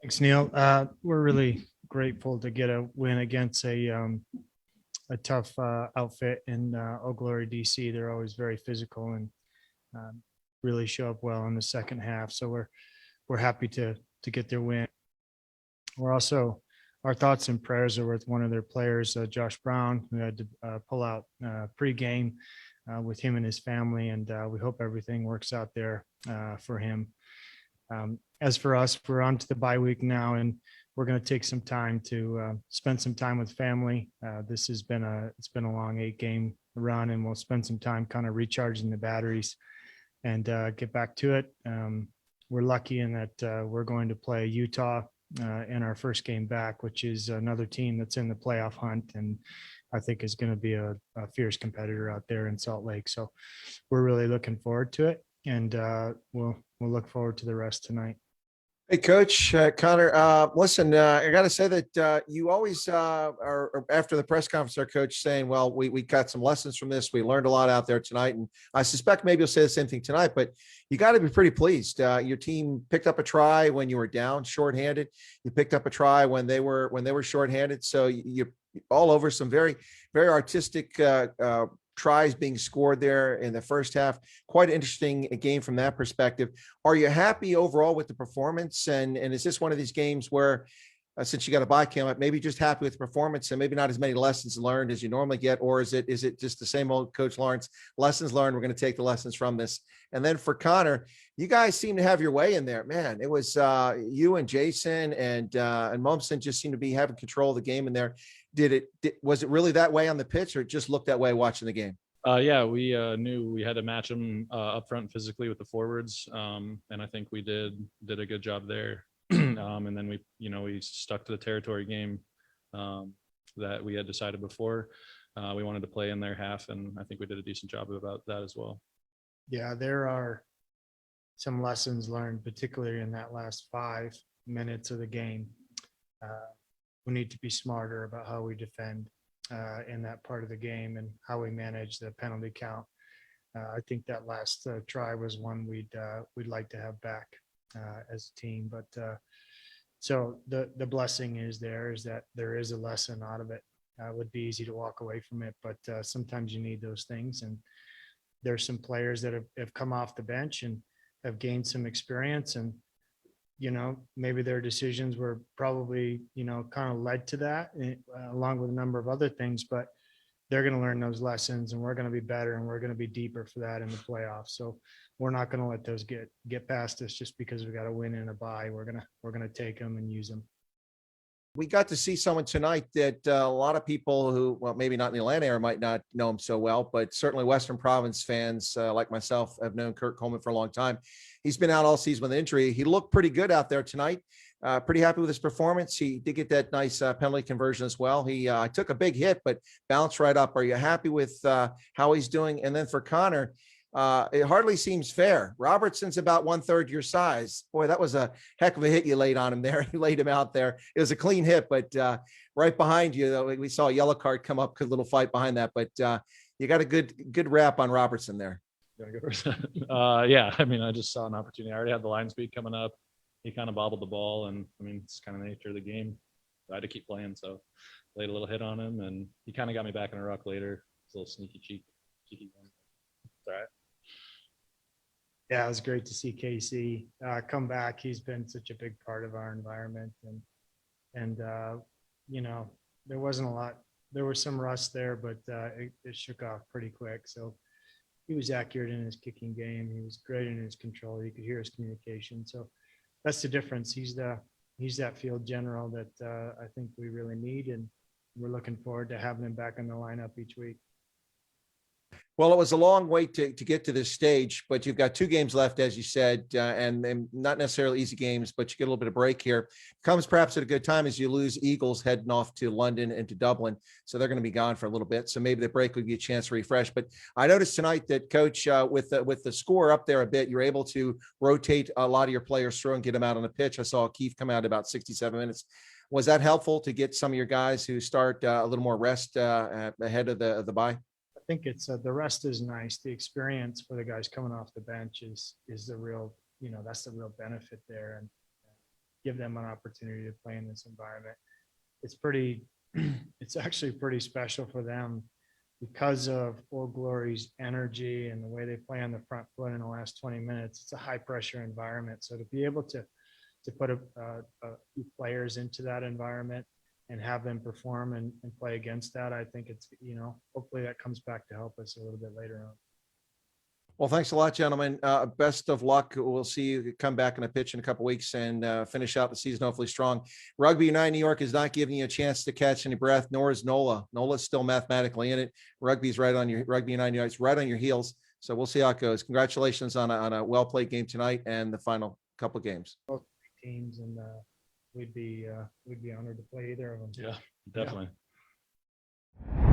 Thanks, Neil. We're really grateful to get a win against a tough outfit in Eau Glory, DC. They're always very physical and um, really show up well in the second half. So we're happy to get their win. We're also our thoughts and prayers are with one of their players, Josh Brown, who had to pull out pregame with him and his family, and we hope everything works out there for him. As for us, we're on to the bye week now, and we're going to take some time to spend some time with family. This has been a long 8-game run, and we'll spend some time kind of recharging the batteries and get back to it. We're lucky in that we're going to play Utah in our first game back, which is another team that's in the playoff hunt, and I think is going to be a fierce competitor out there in Salt Lake. So we're really looking forward to it, and we'll look forward to the rest tonight. Hey, Coach Connor. Listen, I got to say that you always are after the press conference, our coach saying, "Well, we got some lessons from this. We learned a lot out there tonight." And I suspect maybe you'll say the same thing tonight. But you got to be pretty pleased. Your team picked up a try when you were down, shorthanded. You picked up a try when they were shorthanded. So you all over some very very artistic tries being scored there in the first half. Quite interesting game from that perspective. Are you happy overall with the performance? And is this one of these games where, since you got a bye camp, maybe just happy with the performance and maybe not as many lessons learned as you normally get? Or is it just the same old Coach Lawrence, lessons learned, we're going to take the lessons from this? And then for Connor, you guys seem to have your way in there, man. It was you and Jason and Momsen just seem to be having control of the game in there. Was it really that way on the pitch, or it just looked that way watching the game? Yeah, we knew we had to match them up front physically with the forwards, and I think we did a good job there. And then we stuck to the territory game that we had decided before. We wanted to play in their half, and I think we did a decent job about that as well. Yeah, there are some lessons learned, particularly in that last 5 minutes of the game. We need to be smarter about how we defend in that part of the game and how we manage the penalty count. I think that last try was one we'd like to have back as a team. But so the blessing is that there is a lesson out of it. It would be easy to walk away from it, but sometimes you need those things. And there's some players that have come off the bench and have gained some experience, and maybe their decisions were probably, kind of led to that along with a number of other things, but they're going to learn those lessons, and we're going to be better, and we're going to be deeper for that in the playoffs. So we're not going to let those get past us just because we got a win and a bye. We're going to take them and use them. We got to see someone tonight that a lot of people who, well, maybe not in the Atlanta area might not know him so well, but certainly Western Province fans like myself have known Kurt Coleman for a long time. He's been out all season with injury. He looked pretty good out there tonight. Pretty happy with his performance. He did get that nice penalty conversion as well. He took a big hit, but bounced right up. Are you happy with how he's doing? And then for Connor, it hardly seems fair. Robertson's about 1/3 your size. Boy, that was a heck of a hit you laid on him there. You laid him out there. It was a clean hit, but right behind you, though, we saw a yellow card come up, a little fight behind that. But you got a good wrap on Robertson there. Yeah, I mean, I just saw an opportunity. I already had the line speed coming up. He kind of bobbled the ball, and I mean, it's kind of the nature of the game. I had to keep playing, so laid a little hit on him, and he kind of got me back in a ruck later. It's a little cheeky one. It's all right. Yeah, it was great to see Casey come back. He's been such a big part of our environment, and there wasn't a lot. There was some rust there, but it shook off pretty quick. So he was accurate in his kicking game. He was great in his control. You could hear his communication. So that's the difference. He's that field general that I think we really need, and we're looking forward to having him back in the lineup each week. Well, it was a long wait to get to this stage, but you've got 2 games left, as you said, and not necessarily easy games, but you get a little bit of break here. Comes perhaps at a good time as you lose Eagles heading off to London and to Dublin. So they're going to be gone for a little bit. So maybe the break would be a chance to refresh. But I noticed tonight that, Coach, with the score up there a bit, you're able to rotate a lot of your players through and get them out on the pitch. I saw Keith come out about 67 minutes. Was that helpful to get some of your guys who start a little more rest ahead of the bye? I think it's the rest is nice. The experience for the guys coming off the bench is the real, that's the real benefit there. And give them an opportunity to play in this environment. It's pretty, it's actually pretty special for them because of Old Glory's energy and the way they play on the front foot in the last 20 minutes. It's a high pressure environment. So to be able to put a few players into that environment and have them perform and play against that, I think it's, hopefully that comes back to help us a little bit later on. Well, thanks a lot, gentlemen. Best of luck. We'll see you come back in a pitch in a couple weeks and finish out the season hopefully strong. Rugby United New York is not giving you a chance to catch any breath, nor is NOLA. NOLA's still mathematically in it. Rugby United New York's right on your heels. So we'll see how it goes. Congratulations on a well-played game tonight and the final couple of games. Both teams, and we'd be honored to play either of them. Yeah, definitely. Yeah.